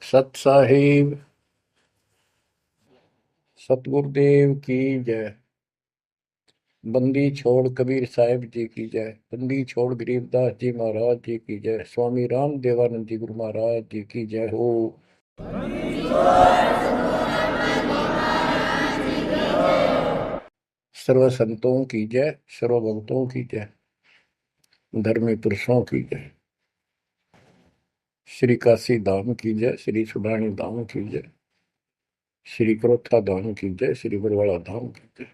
सत साहिब सतगुरुदेव की जय। बंदी छोड़ कबीर साहिब जी की जय। बंदी छोड़ गरीबदास जी महाराज जी की जय। स्वामी राम देवानंद जी गुरु महाराज जी की जय हो। सर्व संतों की जय, सर्व भक्तों की जय, धर्मी पुरुषों की जय। श्री काशी धाम की जय, श्री सुडानी धाम की जय, श्री क्रोथा धाम की जय, श्री बरवाड़ा धाम की जय।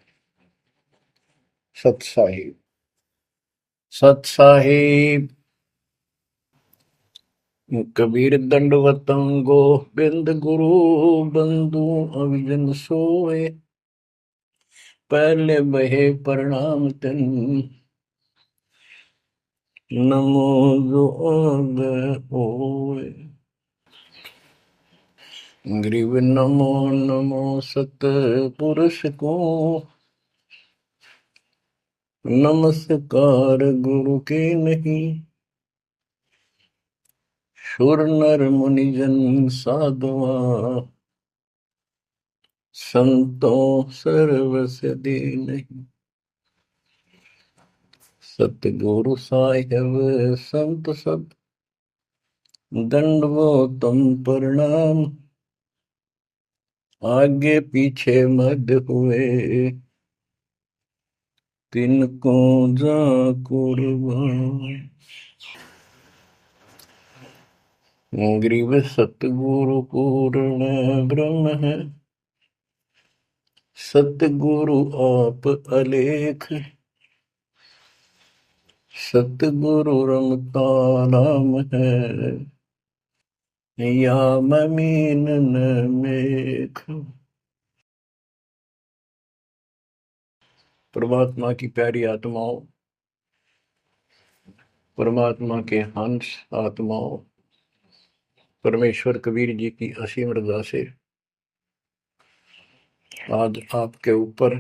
सत साहिब सत साहिब। कबीर दंडवतम गोबिंद गुरु बंधु अविजन सोए। पहले बहे प्रणाम तन नमो जोग होए। ग्रीव नमो नमो सत पुरुष को नमस्कार गुरु के नहीं। सुर नर मुनिजन साधुआ संतों सर्वस दे नहीं। सतगुरु साहिब संत सब दंडवतम प्रणाम। आगे पीछे मद हुए तिनको जा कुर्बान। ग्रीव सतगुरु पूर्ण ब्रह्म है। सतगुरु आप अलेख। सतगुरु रमता नाम है। या ममीन न मेख। परमात्मा की प्यारी आत्माओं, परमात्मा के हंस आत्माओं, परमेश्वर कबीर जी की असीम रजा से आज आपके ऊपर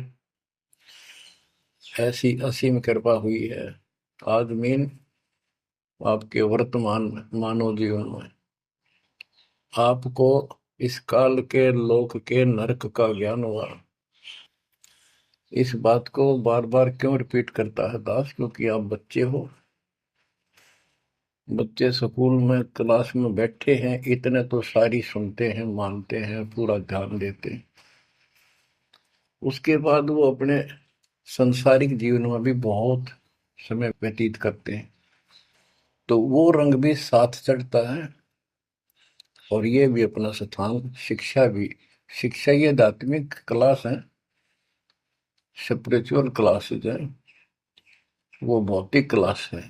ऐसी असीम कृपा हुई है। आज मीन आपके वर्तमान मानव जीवन में आपको इस काल के लोक के नरक का ज्ञान हुआ। इस बात को बार बार क्यों रिपीट करता है दास? क्योंकि आप बच्चे हो। बच्चे स्कूल में क्लास में बैठे हैं, इतने तो सारी सुनते हैं, मानते हैं, पूरा ध्यान देते हैं। उसके बाद वो अपने संसारिक जीवन में भी बहुत समय व्यतीत करते हैं, तो वो रंग भी साथ चढ़ता है। और ये भी अपना स्थान, शिक्षा भी। शिक्षा ये आध्यात्मिक क्लास है, स्पिरिचुअल क्लासेज है, वो भौतिक क्लास है।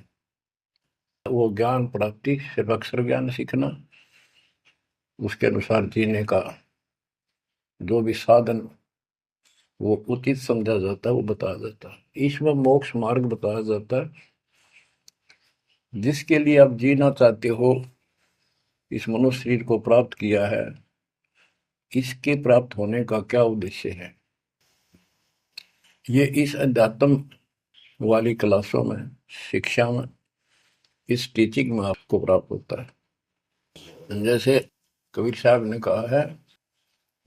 वो ज्ञान प्राप्ति सिर्फ अक्षर ज्ञान सीखना, उसके अनुसार जीने का जो भी साधन वो उचित समझा जाता है वो बताया जाता है। ईश्वर मोक्ष मार्ग बताया जाता है। जिसके लिए आप जीना चाहते हो, इस मनुष्य शरीर को प्राप्त किया है, इसके प्राप्त होने का क्या उद्देश्य है, ये इस अध्यात्म वाली क्लासों में, शिक्षा में, इस टीचिंग में आपको प्राप्त होता है। जैसे कबीर साहब ने कहा है,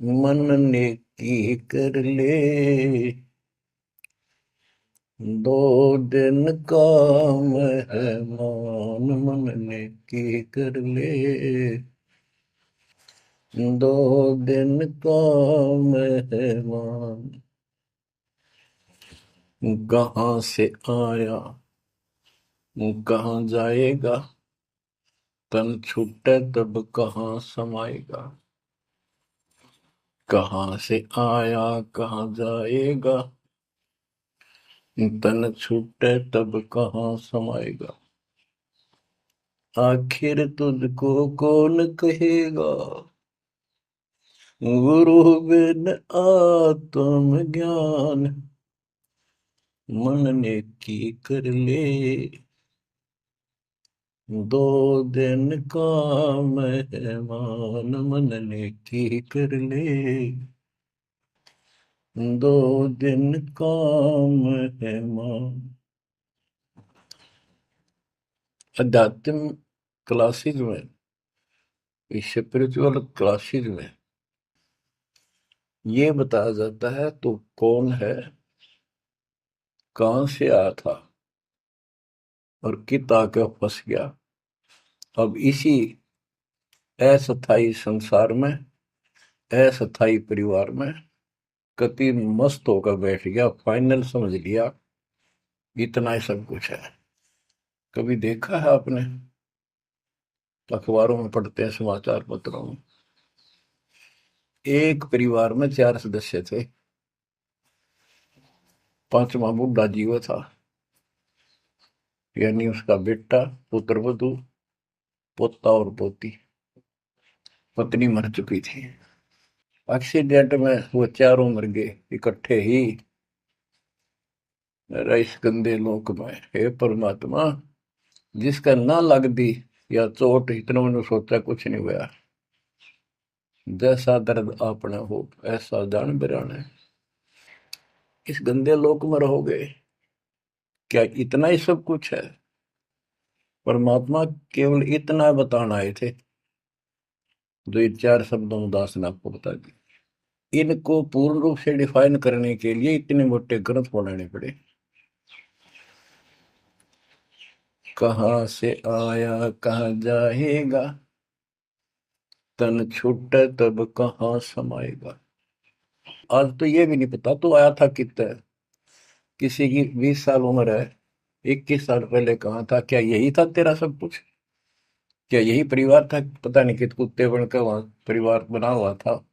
मन ने की कर ले दो दिन काम है मान। मन ने की कर ले दो दिन काम है मान। कहाँ से आया कहाँ जाएगा, तन छूटे तब कहाँ समाएगा। कहाँ से आया कहाँ जाएगा, तन छूटे तब कहाँ समाएगा। आखिर तुझको कौन कहेगा, गुरु बिन आत्म ज्ञान। मन ने की कर ले दो दिन काम है मान। मन ने की कर ले दो दिन काम है मान। अध्यात्म क्लासेज में इस स्पिरिचुअल क्लासेस में ये बताया जाता है तो कौन है, कहां से आया था और कित आके फंस गया। अब इसी अस्थाई संसार में, अस्थाई परिवार में कति मस्त होकर बैठ गया, फाइनल समझ लिया इतना ही सब कुछ है। कभी देखा है आपने, अखबारों में पढ़ते हैं, समाचार पत्रों में, एक परिवार में 4 सदस्य थे, पांचवा बुढ़ा जीव था, यानी उसका बेटा, पुत्र वधू, पोता और पोती। पत्नी मर चुकी थी। एक्सीडेंट में वो चारों मर गए इकट्ठे ही। इस गंदे लोक में हे परमात्मा, जिसका ना लग दी या चोट, इतना मैंने सोचा कुछ नहीं हुआ। जैसा दर्द आपने हो ऐसा जान बिराने, इस गंदे लोक में रहोगे, क्या इतना ही सब कुछ है? परमात्मा केवल इतना बताना आए थे, जो ये 4 शब्दों में दास ने आपको बता दी। इनको पूर्ण रूप से डिफाइन करने के लिए इतने मोटे ग्रंथ बनाने पड़े। कहाँ से आया कहाँ जाएगा, तन छूटे तब कहाँ समाएगा। आज तो ये भी नहीं पता तो आया था कितना। किसी की 20 साल उम्र है, 21 साल पहले कहाँ था? क्या यही था तेरा सब कुछ? क्या यही परिवार था? पता नहीं कित कुत्ते बनकर वहां परिवार बना हुआ था,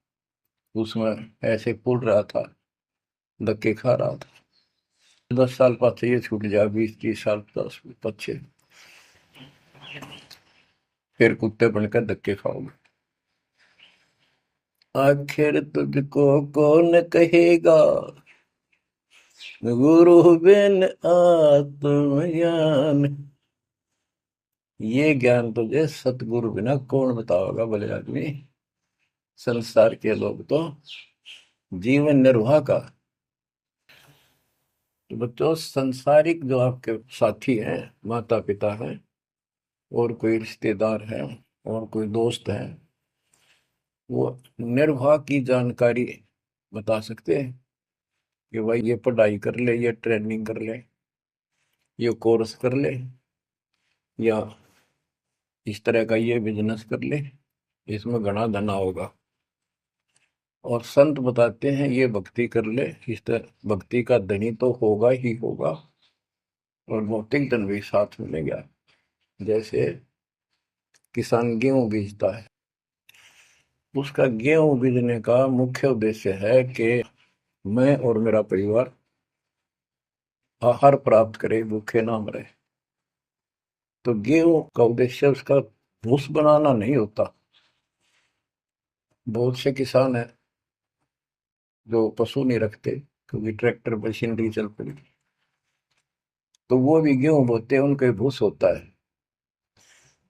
उसमें ऐसे पुल रहा था, धक्के खा रहा था। 10 साल पाछे ये छूट जाए, 20-30 साल 10 पीछे, फिर कुत्ते बनकर धक्के खाओगे। आखिर तुझको कौन कहेगा, गुरु बिन आत्मज्ञान। ये ज्ञान तुझे सतगुरु बिना कौन बताओगा भले आदमी। संसार के लोग तो जीवन निर्वाह का, तो बच्चों संसारिक जो आपके साथी हैं, माता पिता हैं, और कोई रिश्तेदार हैं, और कोई दोस्त हैं, वो निर्वाह की जानकारी बता सकते हैं कि भाई ये पढ़ाई कर ले, ये ट्रेनिंग कर ले, ये कोर्स कर ले, या इस तरह का ये बिजनेस कर ले, इसमें घना धना होगा। और संत बताते हैं ये भक्ति कर ले, इस तरह भक्ति का धनी तो होगा ही होगा, और भौतिक धन भी साथ मिलेगा। जैसे किसान गेहूं बीजता है, उसका गेहूं बीजने का मुख्य उद्देश्य है कि मैं और मेरा परिवार आहार प्राप्त करे, भूखे ना मरे। तो गेहूं का उद्देश्य उसका भूस बनाना नहीं होता। बहुत से किसान हैं जो पशु नहीं रखते, क्योंकि ट्रैक्टर मशीनरी चल पड़ी, तो वो भी गेहूं बोते हैं, उनका भूस होता है।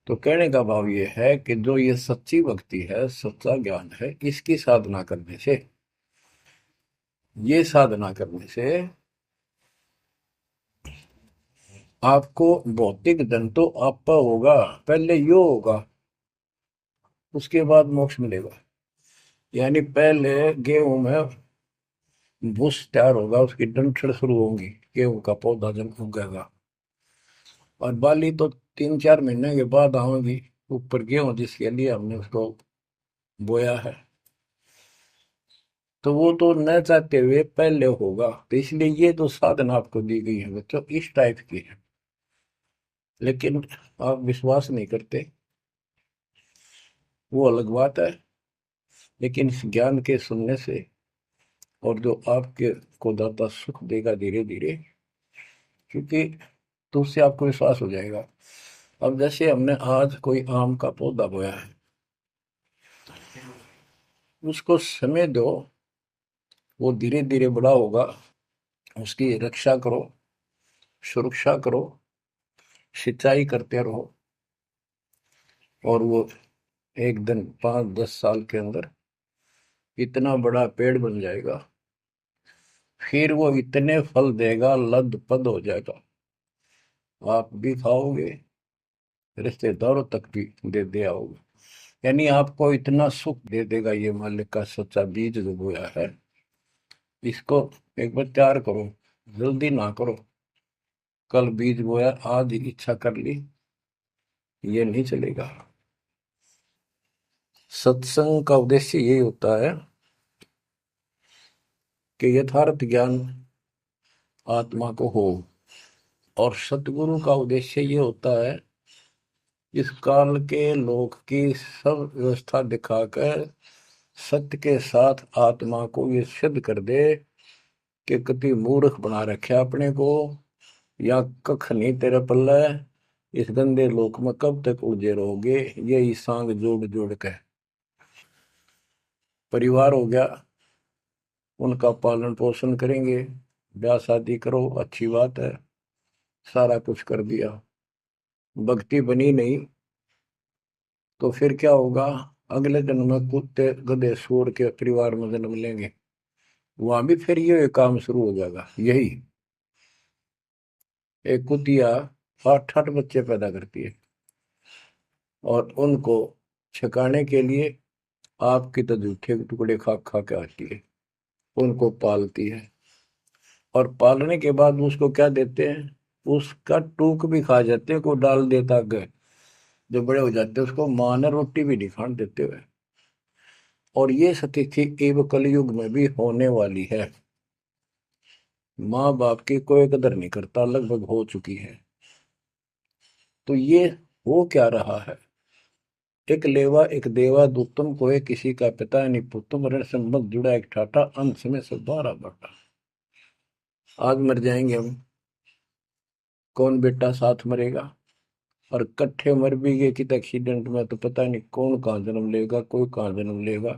तो कहने का भाव ये है कि जो ये सच्ची भक्ति है, सच्चा ज्ञान है, इसकी साधना करने से, ये साधना करने से आपको भौतिक धन तो आपका होगा, पहले यो होगा, उसके बाद मोक्ष मिलेगा। यानी पहले गेहूं में भूस तैयार होगा, उसकी डंठल शुरू होंगी, गेहूं का पौधा जब उगेगा, और बाली तो 3-4 महीने के बाद आएगी ऊपर, गेहूं जिसके लिए हमने उसको बोया है। तो वो तो न चाहते हुए पहले होगा। तो इसलिए ये जो साधना आपको दी गई है बच्चों, इस टाइप की है। लेकिन आप विश्वास नहीं करते, वो अलग बात है। लेकिन इस ज्ञान के सुनने से, और जो आपके को दाता सुख देगा धीरे धीरे, क्योंकि तो उससे आपको विश्वास हो जाएगा। अब जैसे हमने आज कोई आम का पौधा बोया है, उसको समय दो, वो धीरे धीरे बड़ा होगा, उसकी रक्षा करो, सुरक्षा करो, सिंचाई करते रहो, और वो एक दिन 5-10 साल के अंदर इतना बड़ा पेड़ बन जाएगा। फिर वो इतने फल देगा, लद पद हो जाएगा, आप भी खाओगे, रिश्तेदारों तक भी दे आओगे। यानी आपको इतना सुख दे देगा ये मालिक का सच्चा बीज जो बोया है, इसको एक बार तैयार करो, जल्दी ना करो। कल बीज बोया, आज इच्छा कर ली, ये नहीं चलेगा। सत्संग का उद्देश्य यही होता है कि यथार्थ ज्ञान आत्मा को हो, और सतगुरु का उद्देश्य ये होता है इस काल के लोक की सब व्यवस्था दिखाकर सत्य के साथ आत्मा को ये सिद्ध कर दे कि कति मूर्ख बना रखे अपने को, या कख नहीं तेरे पल्ले, इस गंदे लोक में कब तक उलझे रहोगे। यही सांग जोड़ जोड़ के परिवार हो गया, उनका पालन पोषण करेंगे, ब्याह शादी करो, अच्छी बात है, सारा कुछ कर दिया, भक्ति बनी नहीं तो फिर क्या होगा? अगले जन्म में कुत्ते गधे सूअर के परिवार में जन्म लेंगे, वहां भी फिर ये काम शुरू हो जाएगा। यही एक कुतिया 8-8 बच्चे पैदा करती है, और उनको छकाने के लिए आपकी तो जूठे टुकड़े खा खा के आती है, उनको पालती है, और पालने के बाद उसको क्या देते हैं? उसका टूक भी खा जाते हैं, को डाल देता है। जो बड़े हो जाते हैं उसको माँ ने रोटी भी नहीं खाने देते हुए। और ये स्थिति एवं कलयुग में भी होने वाली है। माँ बाप की कोई कदर नहीं करता, लगभग हो चुकी है। तो ये हो क्या रहा है? एक लेवा एक देवा दूतम को है, किसी का पिता नहीं पुतुम, ऋण संबंध जुड़ा एक ठाटा, अंत में सब बारह बाटा। आज मर जाएंगे हम, कौन बेटा साथ मरेगा? और कट्ठे मर भी गए कि एक्सीडेंट में, तो पता नहीं कौन कहाँ जन्म लेगा, कोई कहाँ जन्म लेगा।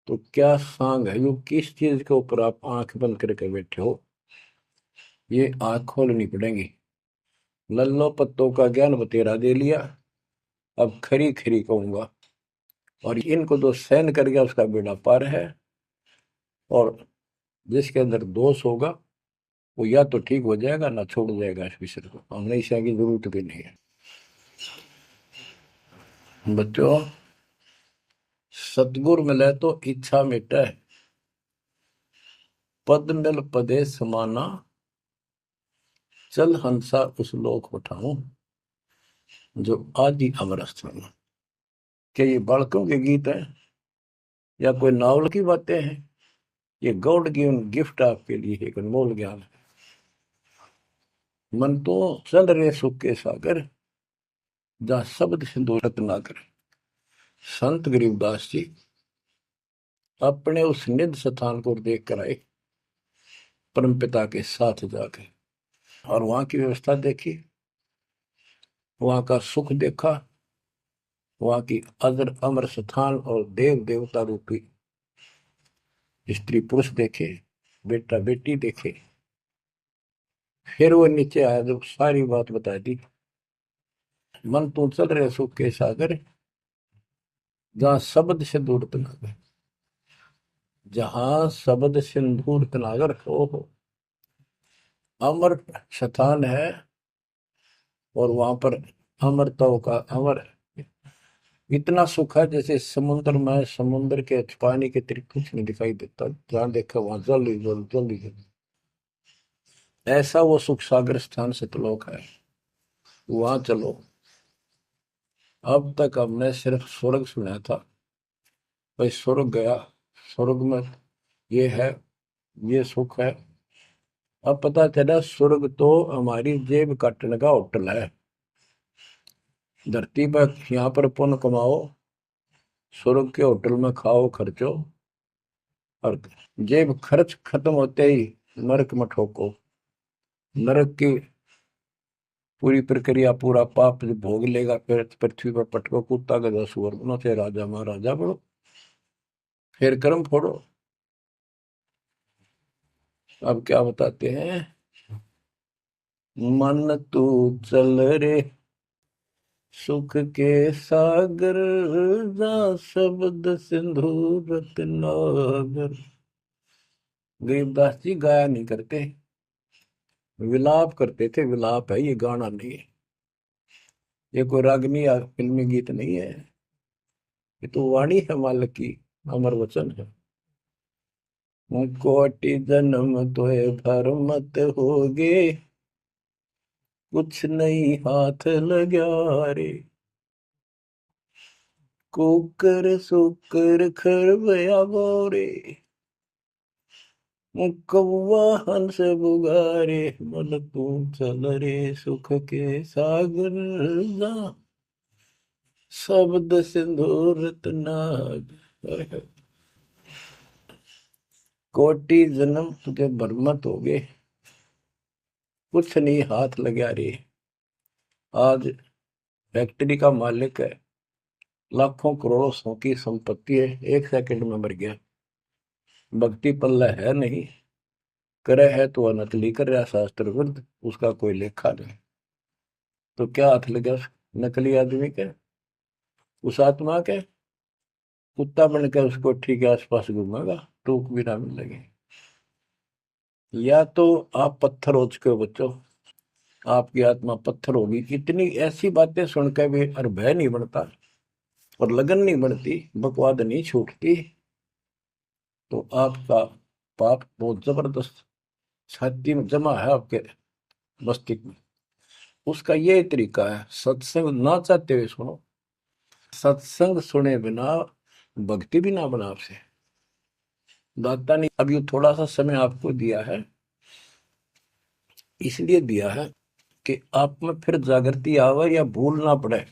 तो क्या सांग है यो? किस चीज के ऊपर आप आंख बंद करके बैठे हो? ये आंख खोलनी पड़ेगी। लल्लो पत्तों का ज्ञान बतेरा दे लिया, अब खरी खरी कहूंगा। और इनको जो सहन कर गया उसका बेड़ा पार है। और जिसके अंदर दोष होगा वो या तो ठीक हो जाएगा ना छोड़ जाएगा इस विषय को। हमने इसे की जरूरत भी नहीं है। बच्चों, सतगुर मिले तो इच्छा मिटे, पद मिल पदे समाना, चल हंसा उस लोक उठाऊं जो आदि अमर स्थान। क्या ये बालकों के गीत हैं या कोई नावल की बातें हैं? ये गॉड गिवन गिफ्ट आपके लिए एक अनमोल ज्ञान है। मन तो चल रहे सुख के सागर, जहाँ शब्द सिंधु रत्नाकर। संत गरीबदास जी अपने उस निध स्थान को देख कर आए, परम पिता के साथ जाके, और वहां की व्यवस्था देखी, वहां का सुख देखा, वहां की अजर अमर स्थान और देव देवता रूपी स्त्री पुरुष देखे, बेटा बेटी देखे। फिर वो नीचे आया, जब सारी बात बता दी। मन तू चल रहे सुख के सागर, जहाँ शब्द से दूर तनागर। जहां शब्द सिंदूर तनागर हो, अमर स्थान है। और वहां पर अमरताओं का अमर इतना सुख है, जैसे समुद्र में समुद्र के पानी के अतिरिक्त कुछ नहीं दिखाई देता। जहां देखा वहां जल ही जल, जल ही जल। ऐसा वो सुख सागर स्थान सतलोक है, वहां चलो। अब तक हमने सिर्फ स्वर्ग सुना था, भाई स्वर्ग गया, स्वर्ग में ये है, ये सुख है। अब पता चला स्वर्ग तो हमारी जेब काटने का होटल है। धरती पर यहाँ पर पुण्य कमाओ, स्वर्ग के होटल में खाओ खर्चो, और जेब खर्च खत्म होते ही नरक में ठोको। नरक की पूरी प्रक्रिया, पूरा पाप जो भोग लेगा, फिर पृथ्वी पर पटको, कुत्ता गधा सुअर बनो, चाहे राजा महाराजा बनो, फिर कर्म फोड़ो। अब क्या बताते हैं? मन तू चल रे सुख के सागर, जा शब्द सिंधु रत्नागर। गरीबदास जी गाया नहीं करते, विलाप करते थे। विलाप है ये, गाना नहीं है। ये कोई रागनी या फिल्मी गीत नहीं है। ये तो वाणी है मालिक की, अमर वचन है। कोटि जन्म तोय भर मत होगे, कुछ नहीं हाथ लगा रे। कुकर सुकर खरबया बोरे, कौवा हंस बुगारे, मन तू चल रे सुख के सागर जा, शब्द सिंदूर नाग। कोटि जन्म तुझे बरमत हो गए, कुछ नहीं हाथ लगा रे। आज फैक्ट्री का मालिक है, लाखों करोड़ों सौ की संपत्ति है, 1 सेकंड में मर गया। भक्ति पल्ला है नहीं, करे है तो अनकली कर रहा शास्त्र विरुद्ध, उसका कोई लेखा नहीं। तो क्या हाथ लगा उस नकली आदमी के, उस आत्मा के? कुत्ता बनकर उस कोठी के आसपास घूमेगा, टूक भी ना मिलेगी। या तो आप पत्थर हो चुके हो बच्चों, आपकी आत्मा पत्थर होगी। इतनी ऐसी बातें सुनकर भी और भय नहीं बढ़ता और लगन नहीं बढ़ती, बकवाद नहीं छूटती, तो आपका पाप बहुत जबरदस्त छाती में जमा है आपके मस्तिष्क में। उसका ये तरीका है, सत्संग ना चाहते हुए सुनो। सत्संग सुने बिना भक्ति भी ना बना आपसे। दाता ने अभी थोड़ा सा समय आपको दिया है, इसलिए दिया है कि आप में फिर जागृति आवे या भूल ना पड़े।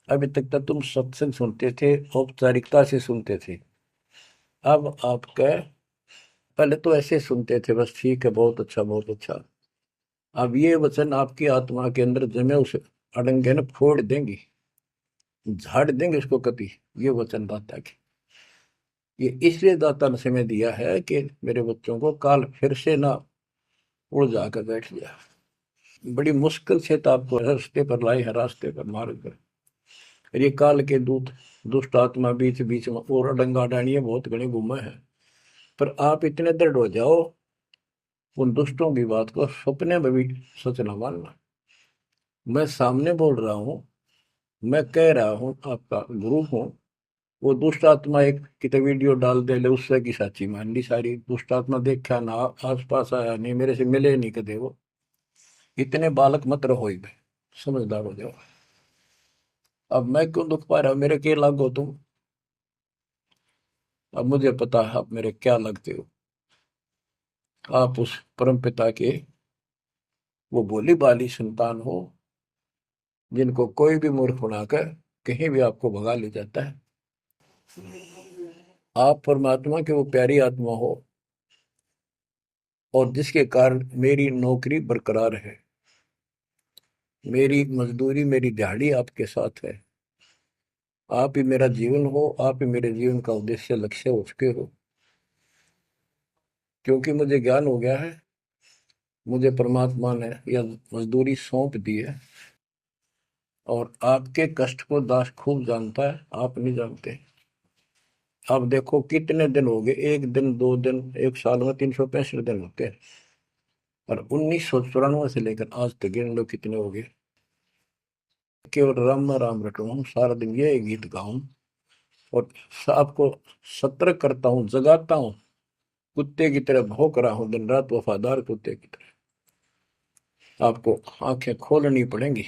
अभी तक तो तुम सत्संग सुनते थे, औपचारिकता से सुनते थे। अब आपका, पहले तो ऐसे सुनते थे बस, ठीक है, बहुत अच्छा बहुत अच्छा। अब ये वचन आपकी आत्मा के अंदर जमे, उसे अड़ंगे न फोड़ देंगी, झाड़ देंगे उसको कति। ये वचन दाता की, ये इसलिए दाता ने समय दिया है कि मेरे बच्चों को काल फिर से ना उड़ जाकर बैठ गया। बड़ी मुश्किल से तो आपको रास्ते पर लाई है, रास्ते पर मार्ग पर। ये काल के दूत दुष्ट आत्मा बीच बीच में और अडंगा डाणिए बहुत घने घूमे हैं। पर आप इतने दृढ़ हो जाओ, उन दुष्टों की बात को सपने में भी सच न मानना। मैं सामने बोल रहा हूँ, मैं कह रहा हूँ, आपका गुरु हूँ। वो दुष्ट आत्मा एक कितने वीडियो डाल दे ले, उससे की साची मान ली सारी। दुष्ट आत्मा देखा ना, आस पास आया नहीं, मेरे से मिले नहीं कदे वो। इतने बालक मत रहो, ही समझदार हो जाओ। अब मैं क्यों दुख पा रहा हूँ, मेरे के लागो तुम। अब मुझे पता है आप मेरे क्या लगते हो। आप उस परम पिता के वो भोली भाली संतान हो, जिनको कोई भी मूर्ख बनाकर कहीं भी आपको भगा ले जाता है। आप परमात्मा के वो प्यारी आत्मा हो, और जिसके कारण मेरी नौकरी बरकरार है, मेरी मजदूरी, मेरी दिहाड़ी आपके साथ है। आप ही मेरा जीवन हो, आप ही मेरे जीवन का उद्देश्य लक्ष्य हो चुके हो। क्योंकि मुझे ज्ञान हो गया है, मुझे परमात्मा ने यह मजदूरी सौंप दी है। और आपके कष्ट को दास खूब जानता है, आप नहीं जानते। अब देखो कितने दिन हो गए, 1 दिन 2 दिन, 1 साल में 365 दिन होते हैं। और 1994 से लेकर आज तक गिन लो कितने हो गए। केवल राम राम रटूं, सारा दिन ये गीत गाऊं और आपको सतर्क करता हूँ, जगाता हूँ। कुत्ते की तरह भौंक रहा हूँ दिन रात, वफादार कुत्ते की तरह। आपको आंखें खोलनी पड़ेंगी।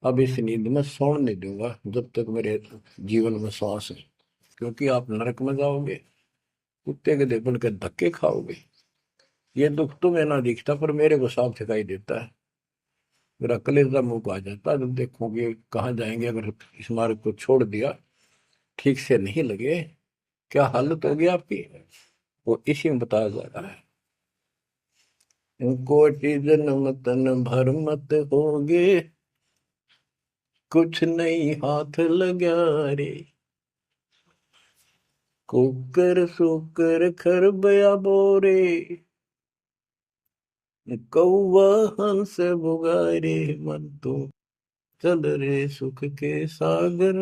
अब इस नींद में सोने नहीं दूंगा जब तक मेरे जीवन में सांस है। क्योंकि आप नरक में जाओगे, कुत्ते के देपन के धक्के खाओगे। ये दुख तुम्हें ना दिखता, पर मेरे को साफ दिखाई देता है। मेरा कलेजा मुंह को आ जाता है जब देखोगे कहाँ जाएंगे अगर इस मार्ग को छोड़ दिया, ठीक से नहीं लगे, क्या हालत होगी आपकी। वो इसी में बताया जा रहा है। कोटि जन्म तन भर मत होगे, कुछ नहीं हाथ लगा रे। कुकर सुकर खरबया बोरे, कौवा हंस बुगारे, मन तो चल रे सुख के सागर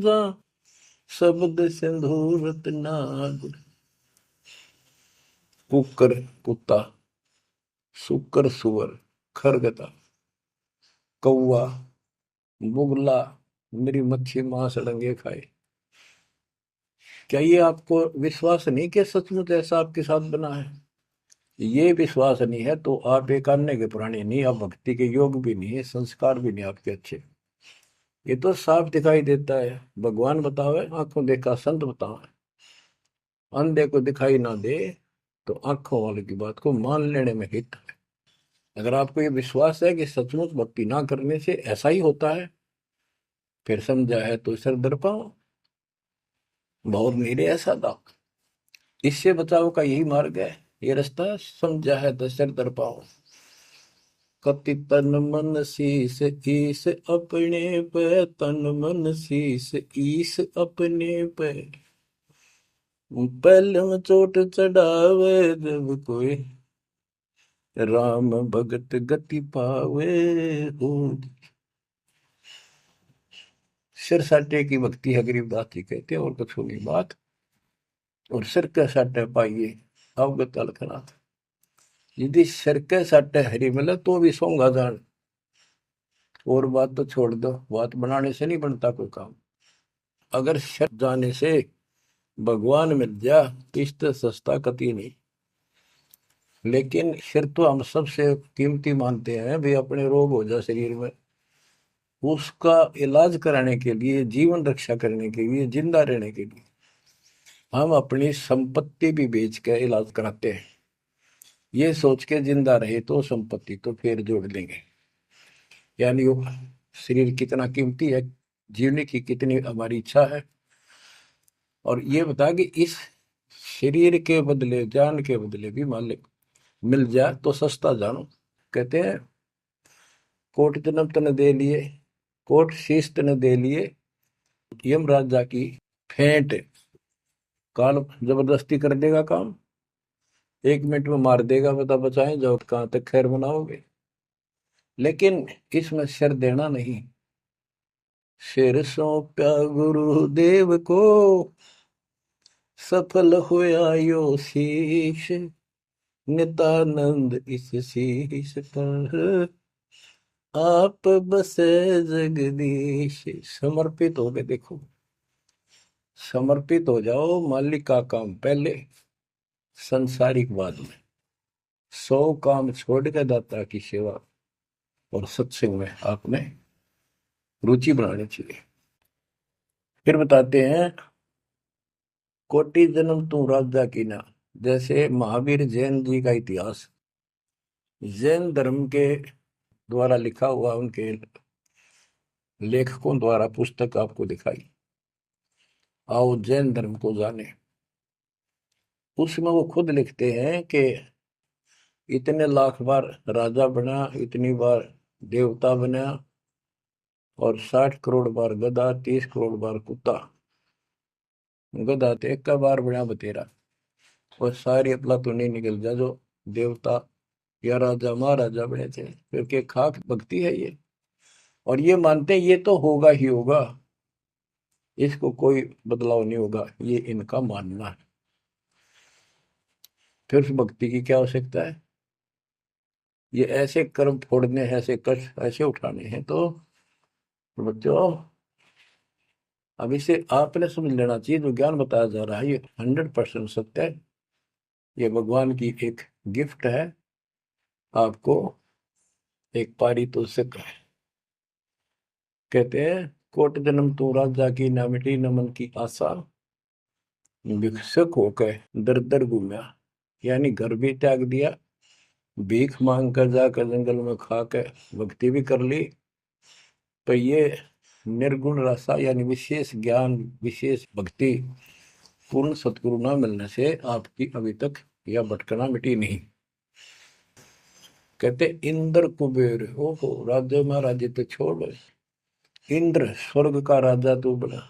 जा, शब्द सिंधूरत नाग। कुकर कुत्ता, सुकर सुअर, खरगता, कौवा, बुगला, मेरी मच्छी मांस अड़ंगे खाए। क्या ये आपको विश्वास नहीं कि सचमुच ऐसा आपके साथ बना है? ये विश्वास नहीं है तो आप एक अन्य के पुराने नहीं, आप भक्ति के योग भी नहीं है, संस्कार भी नहीं आपके अच्छे। ये तो साफ दिखाई देता है। भगवान बताओ, आंखों देखा संत बताओ, अंधे को दिखाई ना दे तो आंखों वाले की बात को मान लेने में हित है। अगर आपको ये विश्वास है कि सचमुच भक्ति ना करने से ऐसा ही होता है, फिर समझा है तो सर दर पाओ, बहुत मेरे ऐसा था। इससे बचाव का यही मार्ग है, ये रास्ता समझा है तो सर दर पाओ। कति तन मन शीस ईस अपने पे, तन मन शीस ईस अपने पे, पहले में चोट चढ़ावे जब कोई, राम भगत गति पावे हो। सिर साटे की भक्ति है गरीबदास जी कहते हैं, और कुछ नहीं बात। और सिर के साटे पाइए अवगत अलखनाथ। यदि सिर के साटे हरी मिले तो भी सोंगा जान, और बात तो छोड़ दो, बात बनाने से नहीं बनता कोई काम। अगर सिर जाने से भगवान मिल जा इससे सस्ता कति नहीं। लेकिन सिर तो हम सबसे कीमती मानते हैं भी, अपने रोग हो जाए शरीर में, उसका इलाज कराने के लिए, जीवन रक्षा करने के लिए, जिंदा रहने के लिए हम अपनी संपत्ति भी बेच के इलाज कराते हैं, ये सोच के जिंदा रहे तो संपत्ति तो फिर जोड़ देंगे। यानी वो शरीर कितना कीमती है, जीने की कितनी हमारी इच्छा है। और ये बता कि इस शरीर के बदले, जान के बदले भी मालिक मिल जाए तो सस्ता जानो। कहते हैं कोट जन्म तन दे लिए, कोट शीश तन दे लिए, यम राजा की फेंट, काल जबरदस्ती कर देगा काम, 1 मिनट में मार देगा, बता बचाएं जाओ कहां तक खैर बनाओगे। लेकिन इसमें सिर देना नहीं, सिर सौंपा गुरुदेव को, सफल हुआ यो शीश, नित्यानंद इस शीश पर आप बसे जगदीश। समर्पित हो गए, देखो समर्पित हो जाओ, मालिक का काम पहले, संसारिक बाद में। 100 काम छोड़ के दाता की सेवा और सत्संग में आपने रुचि बनानी चाहिए। फिर बताते हैं कोटि जन्म तू राजा की ना। जैसे महावीर जैन जी का इतिहास जैन धर्म के द्वारा लिखा हुआ, उनके लेखकों द्वारा पुस्तक आपको दिखाई, आओ जैन धर्म को जाने। उसमें वो खुद लिखते हैं कि इतने लाख बार राजा बना, इतनी बार देवता बना, और 60 करोड़ बार गधा, 30 करोड़ बार कुत्ता। गधा तो एक का बार बना बतेरा, और सारी अपला तो नहीं निकल जा जो देवता या राजा महाराजा बने थे, क्योंकि खाक भक्ति है ये। और ये मानते हैं ये तो होगा ही होगा, इसको कोई बदलाव नहीं होगा, ये इनका मानना है। फिर उस भक्ति की क्या आवश्यकता है? ये ऐसे कर्म फोड़ने हैं, ऐसे कष्ट ऐसे उठाने हैं, तो बच्चों अब इसे आपने समझ लेना चाहिए। जो ज्ञान बताया जा रहा है ये 100% सत्य है, ये भगवान की एक गिफ्ट है आपको, एक पारितोषिक है। कहते हैं कोट जन्म तू राजा की, ना मिटी न मन की आशा, भिक्षुक होकर दर दर घूमया। यानी घर भी त्याग दिया, भीख मांग कर जाकर जंगल में खा कर भक्ति भी कर ली, तो ये निर्गुण रसा यानी विशेष ज्ञान, विशेष भक्ति, पूर्ण सतगुरु न मिलने से आपकी अभी तक यह भटकना मिटी नहीं। कहते इंद्र कुबेर हो राज्य महाराज तो छोड़, इंद्र स्वर्ग का राजा तू बना।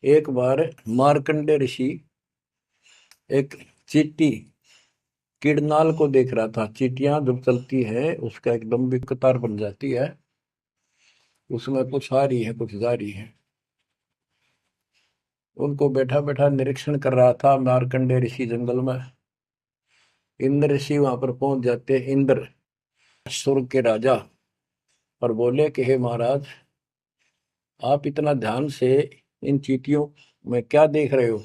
एक बार मार्कंडे ऋषि एक चींटी किड़नाल को देख रहा था। चींटियां जब चलती है उसका एक लंबी कतार बन जाती है, उसमें कुछ आ रही है कुछ जा रही है। उनको बैठा बैठा निरीक्षण कर रहा था मार्कंडे ऋषि जंगल में। इंद्र ऋषि वहां पर पहुंच जाते, इंद्र स्वर्ग के राजा, और बोले कि हे महाराज, आप इतना ध्यान से इन चींटियों मैं क्या देख रहे हो?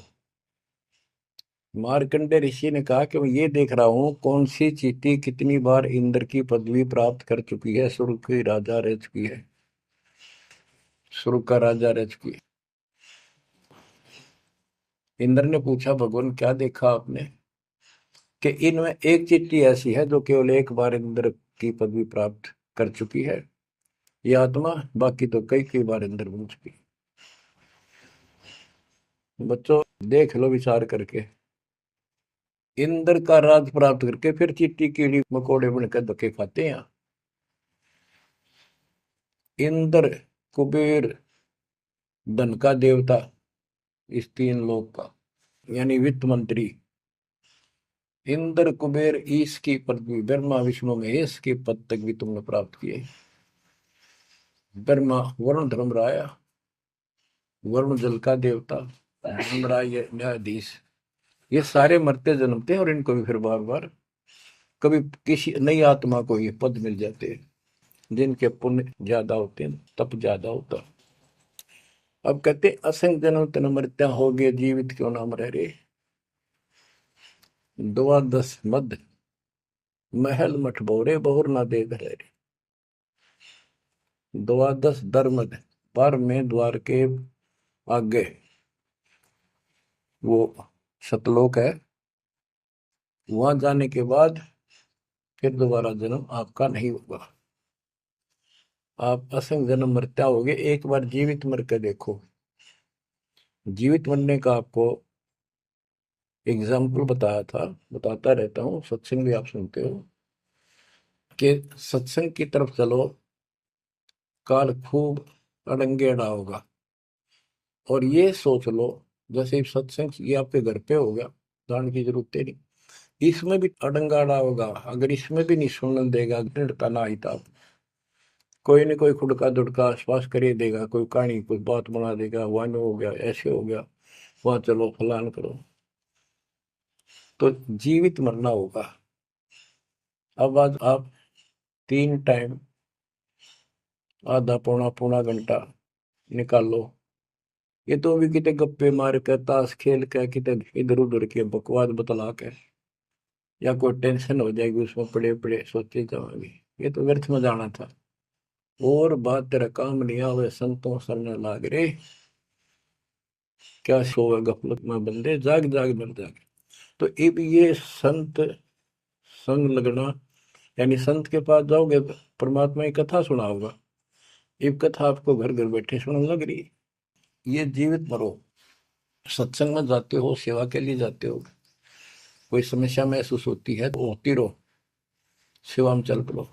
मार्कंडे ऋषि ने कहा कि मैं ये देख रहा हूँ कौन सी चींटी कितनी बार इंद्र की पदवी प्राप्त कर चुकी है, स्वर्ग की राजा रह चुकी है, स्वर्ग का राजा रह चुकी है। इंद्र ने पूछा, भगवान क्या देखा आपने? कि इनमें एक चींटी ऐसी है जो केवल एक बार इंद्र की पदवी प्राप्त कर चुकी है, ये आत्मा, बाकी तो कई कई बार इंद्र बन चुकी है। बच्चों देख लो विचार करके, इंद्र का राज प्राप्त करके फिर चींटी कीड़ी मकोड़े बनकर धक्के खाते हैं। इंद्र, कुबेर, धन का देवता, इस तीन लोक का, यानी वित्त मंत्री, इंद्र कुबेर ईश की पदवी, ब्रह्मा विष्णु महेश की पद तक भी तुमने प्राप्त किए। ब्रह्मा वरुण धर्मराय, वरुण जल का देवता, धर्मराय न्यायाधीश, ये सारे मरते जन्मते हैं और इनको भी फिर बार बार कभी किसी नई आत्मा को ये पद मिल जाते हैं जिनके पुण्य ज्यादा होते हैं, तप ज्यादा होता। अब कहते असंग जन्म तन मृत्या हो गए, जीवित क्यों नाम रह रे। द्वादश मद महल मठ बोरे, बहुर ना दे घर रे। द्वादश दरमद, पर में द्वार के आगे वो सतलोक है, वहां जाने के बाद फिर दोबारा जन्म आपका नहीं होगा। आप असंग जन्म मरता होगे, एक बार जीवित मर के देखो। जीवित मरने का आपको एग्जाम्पल बताया था, बताता रहता हूँ, सत्संग भी आप सुनते हो, कि सत्संग की तरफ चलो, काल खूब अड़ंगेड़ा होगा। और ये सोच लो जैसे सत्संग ये आपके घर पे हो गया, जान की जरूरत नहीं, इसमें भी अड़ंगाड़ा होगा। अगर इसमें भी नहीं सुनने देगा, दृढ़ता ना आई था, कोई न कोई खुड़का दुड़का आसपास कर ही देगा, कोई कहानी कोई बात बना देगा, वहां हो गया, ऐसे हो गया, वहां चलो फलान करो, तो जीवित मरना होगा। अब आज आप 3 टाइम आधा पौना पौना घंटा निकालो, ये तो भी कितने गप्पे मार कर, ताश खेल कर, कितने इधर उधर के बकवास बतला के, या कोई टेंशन हो जाएगी उसमें पड़े पड़े सोचे जाओगे, ये तो व्यर्थ में जाना था। और बात तेरा काम नहीं आवे, संतों सरने लाग रे, क्या सोवे गफलत में बंदे, जाग जाग मर जाग। तो अब ये संत संग लगना, यानी संत के पास जाओगे, परमात्मा की कथा सुना होगा, ये कथा आपको घर घर बैठे सुनने लग रही है। ये जीवित मरो, सत्संग में जाते हो, सेवा के लिए जाते हो, कोई समस्या महसूस होती है तो होती रहो, सेवा में चल पड़ो।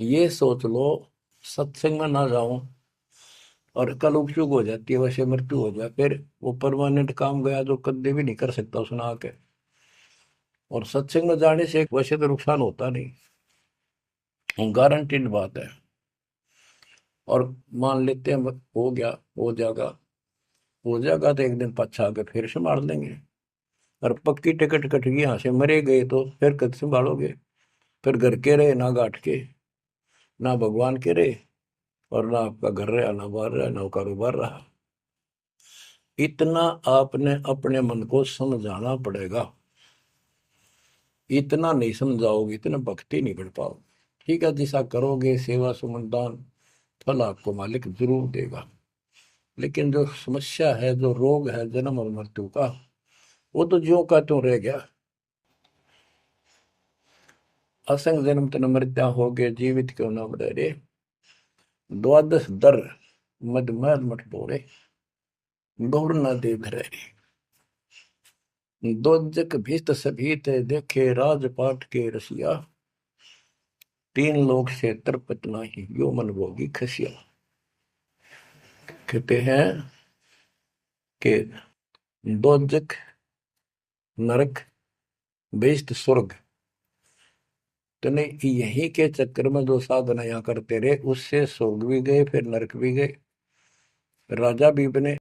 ये सोच लो सत्संग में ना जाऊं और कल उपचुक हो जाती है, वैसे मृत्यु हो जाए, फिर वो परमानेंट काम गया जो कभी भी नहीं कर सकता सुना के। और सत्संग में जाने से वैसे तो नुकसान होता नहीं, गारंटीड बात है। और मान लेते हैं हो गया, हो जाएगा तो एक दिन पछा के फिर संभाल लेंगे। और पक्की टिकट कट गई, यहाँ से मरे गए तो फिर कद संभालोगे? फिर घर के रहे ना गांठ के, ना भगवान के रहे, और ना आपका घर रहा, ना बाहर रहा, ना कारोबार रहा। इतना आपने अपने मन को समझाना पड़ेगा, इतना नहीं समझाओगे, इतना भक्ति नहीं कर पाओगे। ठीक है, जैसा करोगे सेवा सुमन दान, फल आपको मालिक जरूर देगा। लेकिन जो समस्या है, जो रोग है जन्म और मृत्यु का, वो तो ज्यों का त्यों रह गया। असंग जन्म तन मृत्या हो गए, जीवित क्यों नाम रह रे। द्वादश दर मद महल मठ बोरे, बहुर न दे रे। दोजक भीत सभीत देखे, राजपाट के रसिया, तीन लोग से तरपत नाही, यो मन भोगी खसिया। कहते हैं कि दोजक नरक, बेस्ट स्वर्ग, तो नहीं, यही के चक्कर में जो साधना यहाँ करते रहे, उससे स्वर्ग भी गए, फिर नरक भी गए, राजा भी बने,